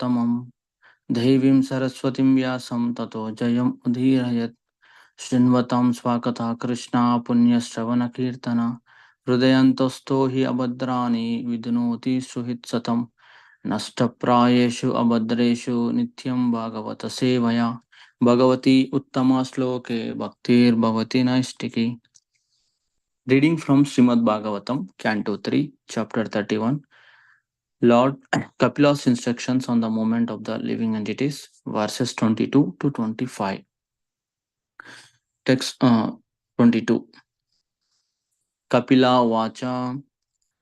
Uttamam Devim Saraswatim Vyasam Tato Jayam Udhirayat Srinvatam Swakata Krishna Punya Stravana Kirtana Hrudayantosto hi abhadrani vidunoti suhit satam Nashtaprayeshu abhadreshu nityam bhagavata sevaya Bhagavati Uttama Sloke Bhaktir Bhavati Naistiki. Reading from Srimad Bhagavatam, Canto 3, Chapter 31. Lord Kapila's instructions on the movement of the living entities, verses 22 to 25. Text 22. Kapila Vacha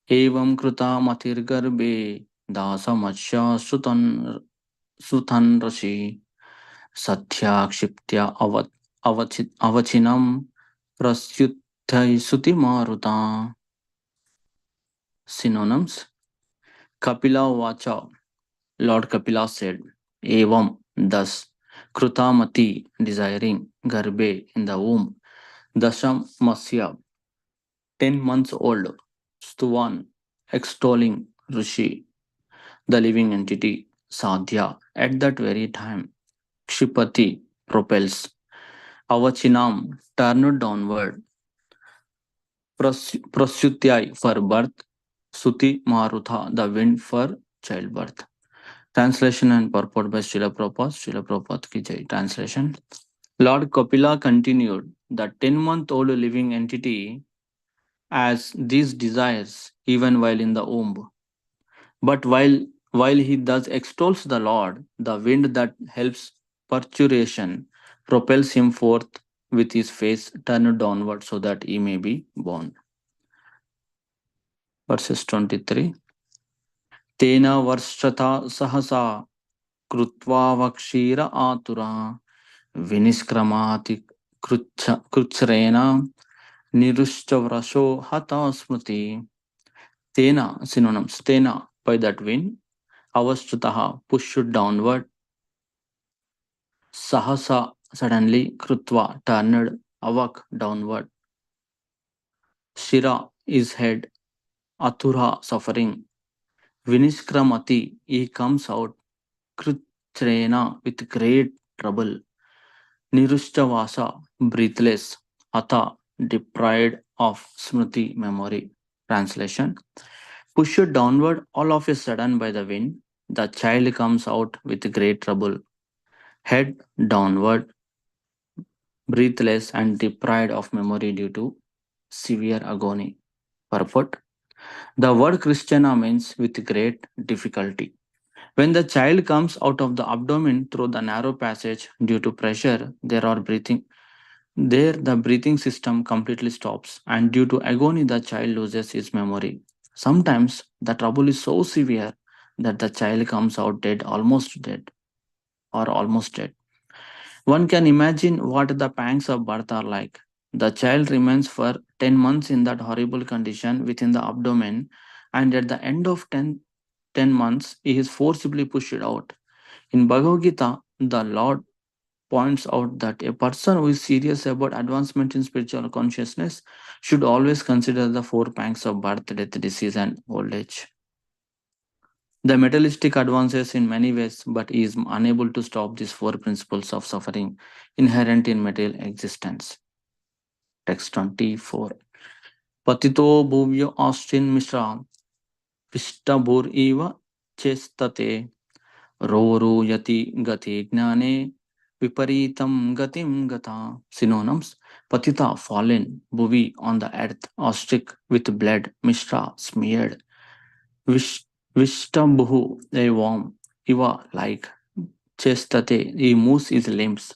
Evam Kruta Matirgarbe Dasamasya Sutan Rashi Satya Kshiptya Avachinam Prasyuthai Suti Maruta. Synonyms. Kapila Vacha, Lord Kapila said, Evam, thus, Krutamati, desiring, Garbe, in the womb, Dasham Masya, 10 months old, Stuvan, extolling Rishi, the living entity, Sadhya, at that very time, Kshipati, propels, Avachinam, turned downward, Prasyutyai, for birth, Suti Marutha, the wind for childbirth. Translation and purport by Srila Prabhupada. Srila Prabhupada ki jai. Translation. Lord Kapila continued, the 10-month-old living entity as these desires even while in the womb. But while he thus extols the Lord, the wind that helps parturition propels him forth with his face turned downward so that he may be born. Verses 23. Tena varshata sahasa krutva vakshira atura Viniskramaati Krutsrena Nirushtavrasho Hata Smriti. Tena, synonyms. Tena, by that wind. Avastutaha, pushed downward. Sahasa, suddenly. Krutva, turned. Avak, downward. Shira, is head. Athura, suffering. Viniskramati, he comes out. Krutsrena, with great trouble. Nirushchavasa, breathless. Hatha, deprived of Smriti, memory. Translation. Pushed downward all of a sudden by the wind, the child comes out with great trouble. Head downward, breathless and deprived of memory due to severe agony. Purport. The word Christiana means with great difficulty. When the child comes out of the abdomen through the narrow passage due to pressure, the breathing system completely stops, and due to agony, the child loses his memory. Sometimes the trouble is so severe that the child comes out dead, or almost dead. One can imagine what the pangs of birth are like. The child remains for 10 months in that horrible condition within the abdomen, and at the end of 10 months, he is forcibly pushed out. In Bhagavad Gita, the Lord points out that a person who is serious about advancement in spiritual consciousness should always consider the four pangs of birth, death, disease, and old age. The materialistic advances in many ways, but he is unable to stop these four principles of suffering inherent in material existence. Text 24. Patito bhuvyo austin mishra Vishtabhur eva chestate Roru yati gati gnane Viparitam gatim gata. Synonyms. Patita, fallen. Bhuvi, on the earth. Ostrich, with blood. Mishra, smeared. Vishtambuhu, a worm. Iva, like. Chestate, he moves his limbs.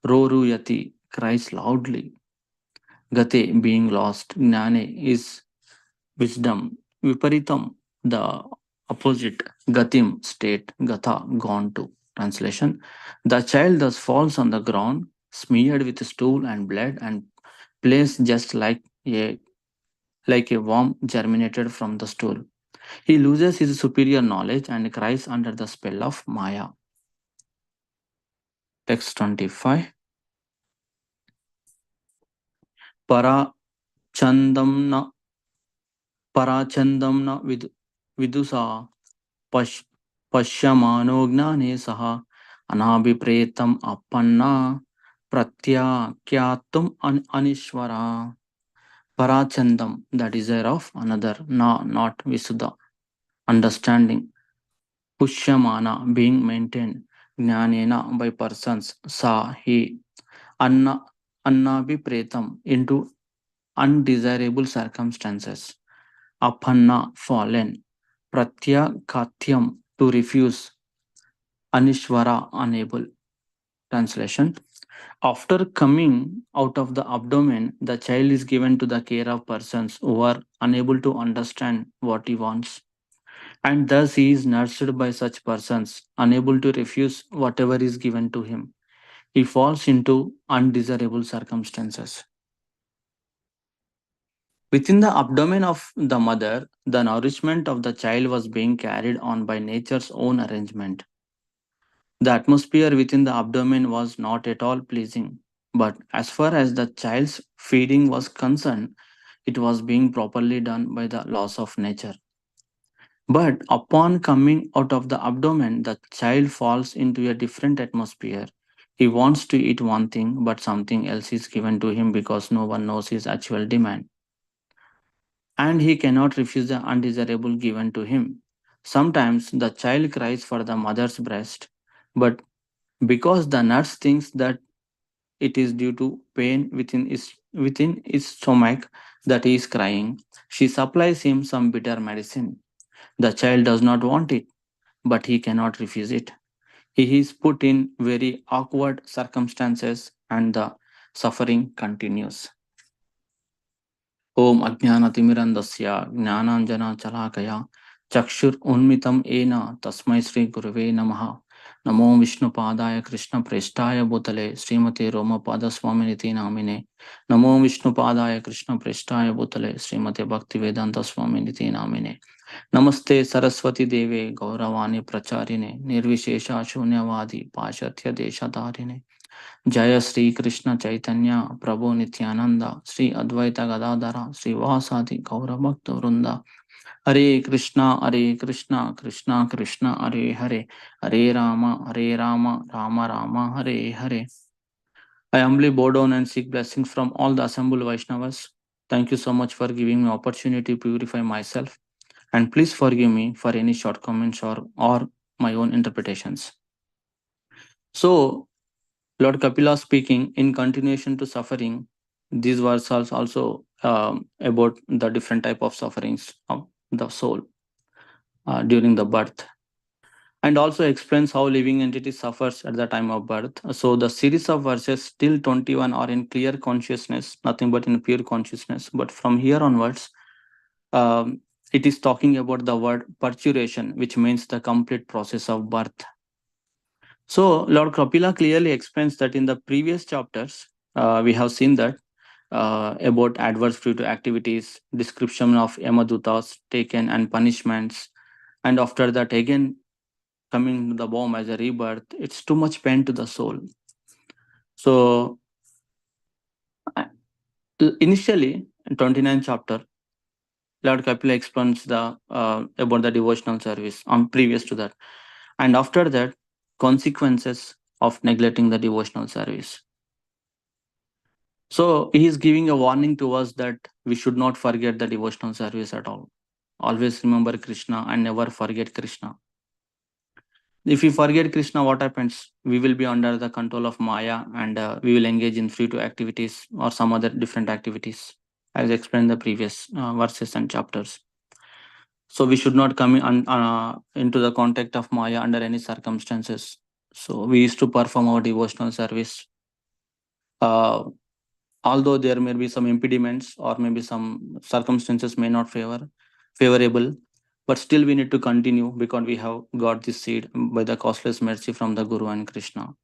Roru yati, cries loudly. Gate, being lost. Gnane is wisdom. Viparitam, the opposite. Gatim, state. Gata, gone to. Translation. The child thus falls on the ground, smeared with stool and blood, and placed just like a worm germinated from the stool. He loses his superior knowledge and cries under the spell of Maya. Text 25. Parachandamna vidusa पश्यमानो ज्ञाने सह अनाभिप्रेतम अपन्ना प्रत्याख्यातुम अनीश्वरा. Parachandam, the desire of another, not Visuddha, understanding. Pushyamana, being maintained. Jnanena, by persons. Sa, he. Anna, Annavipretam, into undesirable circumstances. Apanna, fallen. Pratyakatyam, to refuse. Anishwara, unable. Translation. After coming out of the abdomen, the child is given to the care of persons who are unable to understand what he wants. And thus he is nurtured by such persons, unable to refuse whatever is given to him. He falls into undesirable circumstances. Within the abdomen of the mother, the nourishment of the child was being carried on by nature's own arrangement. The atmosphere within the abdomen was not at all pleasing, but as far as the child's feeding was concerned, it was being properly done by the laws of nature. But upon coming out of the abdomen, the child falls into a different atmosphere. He wants to eat one thing, but something else is given to him because no one knows his actual demand. And he cannot refuse the undesirable given to him. Sometimes the child cries for the mother's breast, but because the nurse thinks that it is due to pain within his stomach that he is crying, she supplies him some bitter medicine. The child does not want it, but he cannot refuse it. He is put in very awkward circumstances and the suffering continues. ओम अज्ञानतिमिरन्दस्य ज्ञानाञ्जनशलाकया चक्षुरुन्मितं येन तस्मै श्रीगुरवे नमः. नमो विष्णुपादाय कृष्णप्रेष्ठाय भूतले श्रीमते रोमपादस्वामिनिति नामिने. नमो विष्णुपादाय कृष्णप्रेष्ठाय भूतले श्रीमते भक्तिवेदान्तस्वामिनिति नामिने. नमस्ते सरस्वती देवे गौरवाणी प्रचारिणे निर्विशेषा शून्यवादी पाश्चात्य देशधारिणे. जय श्री कृष्ण चैतन्य प्रभु नित्यानंद श्री अद्वैत गदाधर श्रीवासादि गौरभक्त वृंद. हरे कृष्णा कृष्णा कृष्णा हरे हरे, हरे Ram Ram Ram Hare Hare. I humbly bow down and seek blessings from all the assembled Vaishnavas. Thank you so much for giving me opportunity to purify myself, and please forgive me for any shortcomings or my own interpretations. So, Lord Kapila speaking in continuation to suffering, these verses also about the different type of sufferings of the soul during the birth, and also explains how living entity suffers at the time of birth. So the series of verses till 21 are in clear consciousness, nothing but in pure consciousness. But from here onwards, it is talking about the word perturbation, which means the complete process of birth. So Lord Kapila clearly explains that in the previous chapters, we have seen that about adverse fruitive activities, description of yamadutas taken and punishments, and after that again coming to the womb as a rebirth. It's too much pain to the soul. So initially, in 29th chapter, Lord Kapila explains the about the devotional service on previous to that, and after that, consequences of neglecting the devotional service. So he is giving a warning to us that we should not forget the devotional service at all. Always remember Krishna and never forget Krishna. If we forget Krishna, what happens? We will be under the control of Maya, and we will engage in free to activities or some other different activities, as explained in the previous verses and chapters. So we should not come into the contact of Maya under any circumstances. So we used to perform our devotional service. Although there may be some impediments or maybe some circumstances may not favorable, but still we need to continue because we have got this seed by the costless mercy from the Guru and Krishna.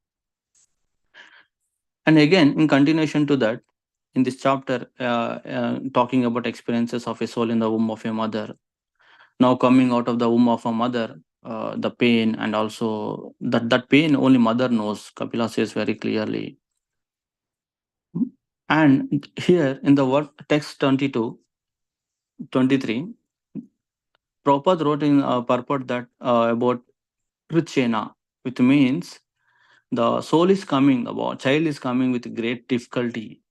And again, in continuation to that, in this chapter, talking about experiences of a soul in the womb of a mother, now coming out of the womb of a mother, the pain, and also that pain only mother knows, Kapila says very clearly. And here in the word text 22, 23, Prabhupada wrote in purport that about Krichena, which means the soul is coming, the child is coming with great difficulty.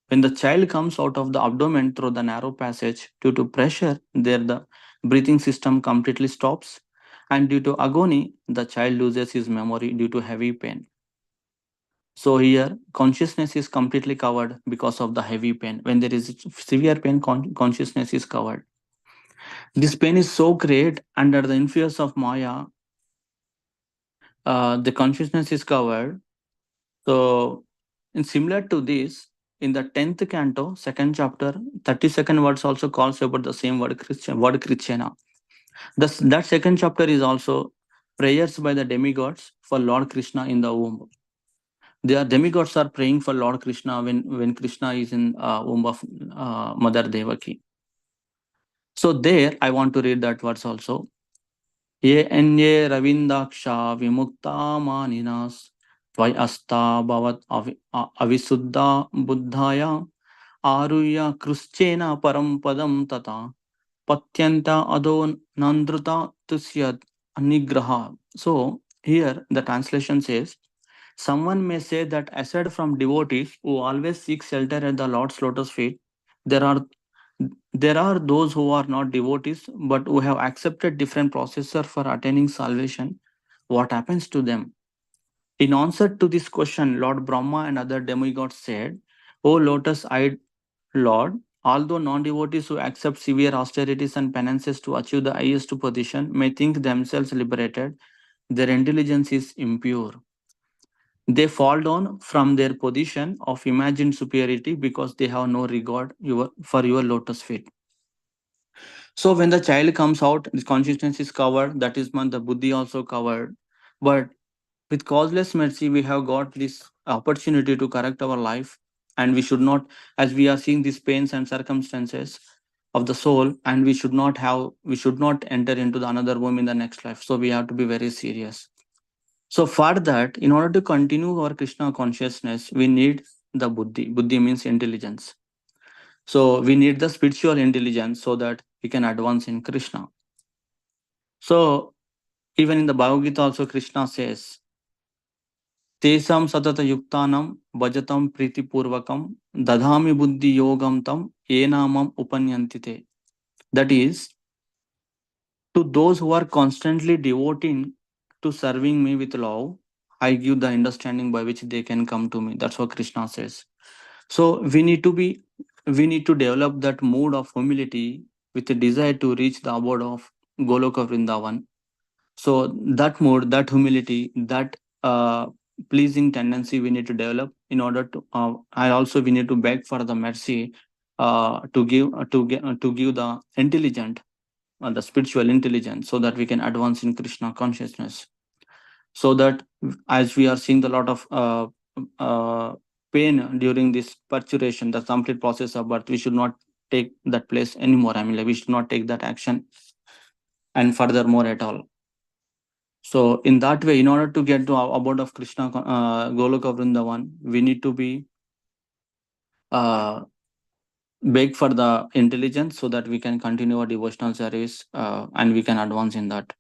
When the child comes out of the abdomen through the narrow passage, due to pressure, there the breathing system completely stops, and due to agony, the child loses his memory due to heavy pain. So here, consciousness is completely covered because of the heavy pain. When there is severe pain, consciousness is covered. This pain is so great under the influence of Maya. The consciousness is covered. So, in similar to this, in the 10th canto, second chapter, 32nd words also calls about the same word, Christian, word Christiana. That second chapter is also prayers by the demigods for Lord Krishna in the womb. Their demigods are praying for Lord Krishna when Krishna is in womb of Mother Devaki. So there, I want to read that verse also. Ye enye ravindaksha vimukta maninas tvai asta bhavat avisuddha buddhaya aruya kruschena parampadam tata patyanta ado nandruta tusyad anigraha. So here the translation says, someone may say that aside from devotees who always seek shelter at the Lord's lotus feet, there are there are those who are not devotees but who have accepted different processor for attaining salvation. What happens to them? In answer to this question, Lord Brahma and other demigods said, O lotus-eyed Lord, although non-devotees who accept severe austerities and penances to achieve the highest position may think themselves liberated, their intelligence is impure. They fall down from their position of imagined superiority because they have no regard for your lotus feet. So when the child comes out, the consciousness is covered, that is meant the buddhi also covered. But with causeless mercy, we have got this opportunity to correct our life, and we should not, as we are seeing these pains and circumstances of the soul, and we should not enter into the another womb in the next life. So we have to be very serious. So for that, in order to continue our Krishna consciousness, we need the buddhi. Buddhi means intelligence. So we need the spiritual intelligence so that we can advance in Krishna. So even in the Bhagavad Gita also Krishna says, Tesam satata yuktanam bhajatam priti purvakam dadhami buddhi yogam tam enamam upanyantite. That is, to those who are constantly devoting to serving me with love, I give the understanding by which they can come to me. That's what Krishna says. So we need to develop that mood of humility with a desire to reach the abode of Goloka Vrindavan. So that mood, that humility, that pleasing tendency we need to develop in order to. I also we need to beg for the mercy to give the intelligent, the spiritual intelligence, so that we can advance in Krishna consciousness. So that as we are seeing the lot of uh, pain during this perturbation, the complete process of birth, we should not take that place anymore. I mean, like, we should not take that action and furthermore at all. So in that way, in order to get to our abode of Krishna, Goloka Vrindavan, we need to be uh, beg for the intelligence so that we can continue our devotional service and we can advance in that.